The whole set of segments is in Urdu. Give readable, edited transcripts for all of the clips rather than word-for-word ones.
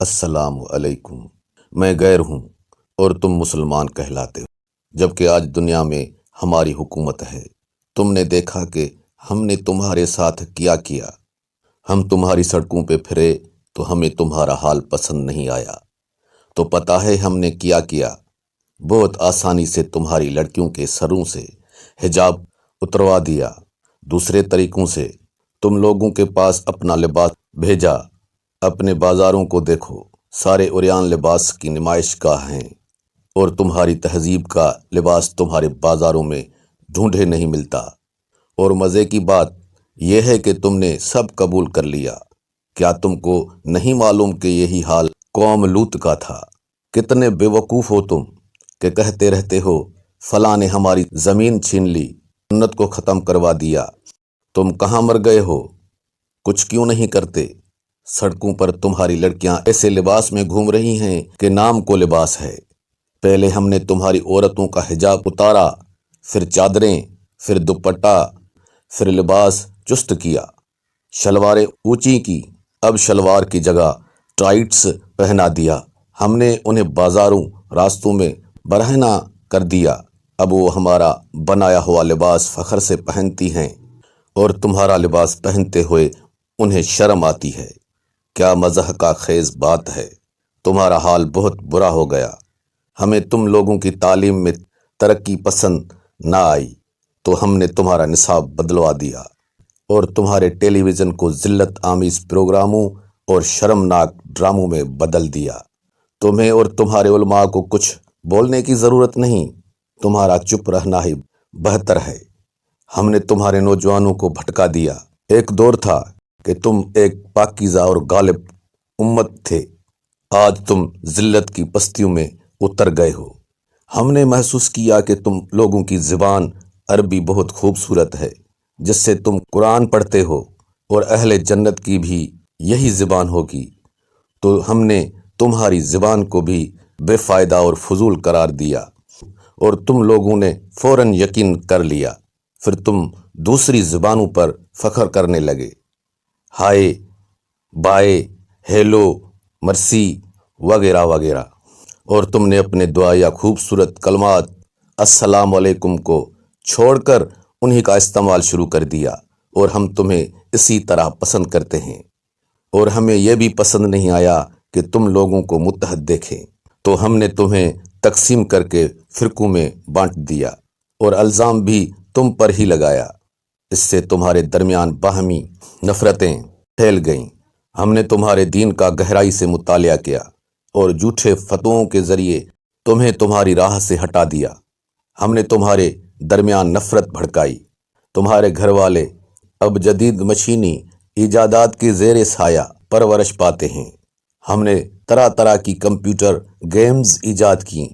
السلام علیکم۔ میں غیر ہوں اور تم مسلمان کہلاتے ہو، جبکہ آج دنیا میں ہماری حکومت ہے۔ تم نے دیکھا کہ ہم نے تمہارے ساتھ کیا کیا۔ ہم تمہاری سڑکوں پہ پھرے تو ہمیں تمہارا حال پسند نہیں آیا، تو پتہ ہے ہم نے کیا کیا؟ بہت آسانی سے تمہاری لڑکیوں کے سروں سے حجاب اتروا دیا۔ دوسرے طریقوں سے تم لوگوں کے پاس اپنا لباس بھیجا۔ اپنے بازاروں کو دیکھو، سارے عریان لباس کی نمائش گاہ ہیں، اور تمہاری تہذیب کا لباس تمہارے بازاروں میں ڈھونڈے نہیں ملتا۔ اور مزے کی بات یہ ہے کہ تم نے سب قبول کر لیا۔ کیا تم کو نہیں معلوم کہ یہی حال قوم لوط کا تھا؟ کتنے بے وقوف ہو تم کہ کہتے رہتے ہو فلاں نے ہماری زمین چھین لی، جنت کو ختم کروا دیا۔ تم کہاں مر گئے ہو؟ کچھ کیوں نہیں کرتے؟ سڑکوں پر تمہاری لڑکیاں ایسے لباس میں گھوم رہی ہیں کہ نام کو لباس ہے۔ پہلے ہم نے تمہاری عورتوں کا حجاب اتارا، پھر چادریں، پھر دوپٹہ، پھر لباس چست کیا، شلواریں اونچی کی۔ اب شلوار کی جگہ ٹائٹس پہنا دیا۔ ہم نے انہیں بازاروں، راستوں میں برہنہ کر دیا۔ اب وہ ہمارا بنایا ہوا لباس فخر سے پہنتی ہیں، اور تمہارا لباس پہنتے ہوئے انہیں شرم آتی ہے۔ کیا مزاح کا خیز بات ہے! تمہارا حال بہت برا ہو گیا۔ ہمیں تم لوگوں کی تعلیم میں ترقی پسند نہ آئی، تو ہم نے تمہارا نصاب بدلوا دیا اور تمہارے ٹیلی ویژن کو ذلت آمیز پروگراموں اور شرمناک ڈراموں میں بدل دیا۔ تمہیں اور تمہارے علماء کو کچھ بولنے کی ضرورت نہیں، تمہارا چپ رہنا ہی بہتر ہے۔ ہم نے تمہارے نوجوانوں کو بھٹکا دیا۔ ایک دور تھا کہ تم ایک پاکیزہ اور غالب امت تھے، آج تم ذلت کی پستیوں میں اتر گئے ہو۔ ہم نے محسوس کیا کہ تم لوگوں کی زبان عربی بہت خوبصورت ہے، جس سے تم قرآن پڑھتے ہو، اور اہل جنت کی بھی یہی زبان ہوگی، تو ہم نے تمہاری زبان کو بھی بے فائدہ اور فضول قرار دیا، اور تم لوگوں نے فوراً یقین کر لیا۔ پھر تم دوسری زبانوں پر فخر کرنے لگے، ہائے، بائے، ہیلو، مرسی وغیرہ وغیرہ، اور تم نے اپنے دعائیا خوبصورت کلمات السلام علیکم کو چھوڑ کر انہی کا استعمال شروع کر دیا۔ اور ہم تمہیں اسی طرح پسند کرتے ہیں، اور ہمیں یہ بھی پسند نہیں آیا کہ تم لوگوں کو متحد دیکھیں، تو ہم نے تمہیں تقسیم کر کے فرقوں میں بانٹ دیا، اور الزام بھی تم پر ہی لگایا۔ اس سے تمہارے درمیان باہمی نفرتیں پھیل گئیں۔ ہم نے تمہارے دین کا گہرائی سے مطالعہ کیا، اور جھوٹے فتووں کے ذریعے تمہیں تمہاری راہ سے ہٹا دیا۔ ہم نے تمہارے درمیان نفرت بھڑکائی۔ تمہارے گھر والے اب جدید مشینی ایجادات کے زیر سایہ پرورش پاتے ہیں۔ ہم نے طرح طرح کی کمپیوٹر گیمز ایجاد کیں،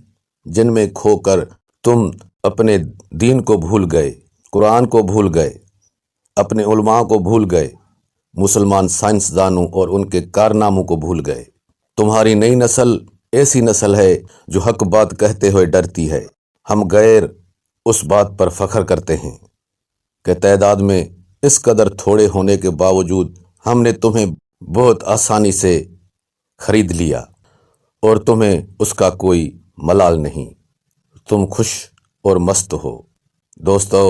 جن میں کھو کر تم اپنے دین کو بھول گئے، قرآن کو بھول گئے، اپنے علماء کو بھول گئے، مسلمان سائنسدانوں اور ان کے کارناموں کو بھول گئے۔ تمہاری نئی نسل ایسی نسل ہے جو حق بات کہتے ہوئے ڈرتی ہے۔ ہم غیر اس بات پر فخر کرتے ہیں کہ تعداد میں اس قدر تھوڑے ہونے کے باوجود ہم نے تمہیں بہت آسانی سے خرید لیا، اور تمہیں اس کا کوئی ملال نہیں۔ تم خوش اور مست ہو۔ دوستو،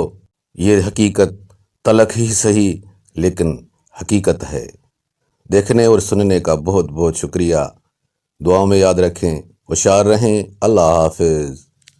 یہ حقیقت تلخ ہی سہی لیکن حقیقت ہے۔ دیکھنے اور سننے کا بہت بہت شکریہ۔ دعاؤں میں یاد رکھیں، ہوشیار رہیں۔ اللہ حافظ۔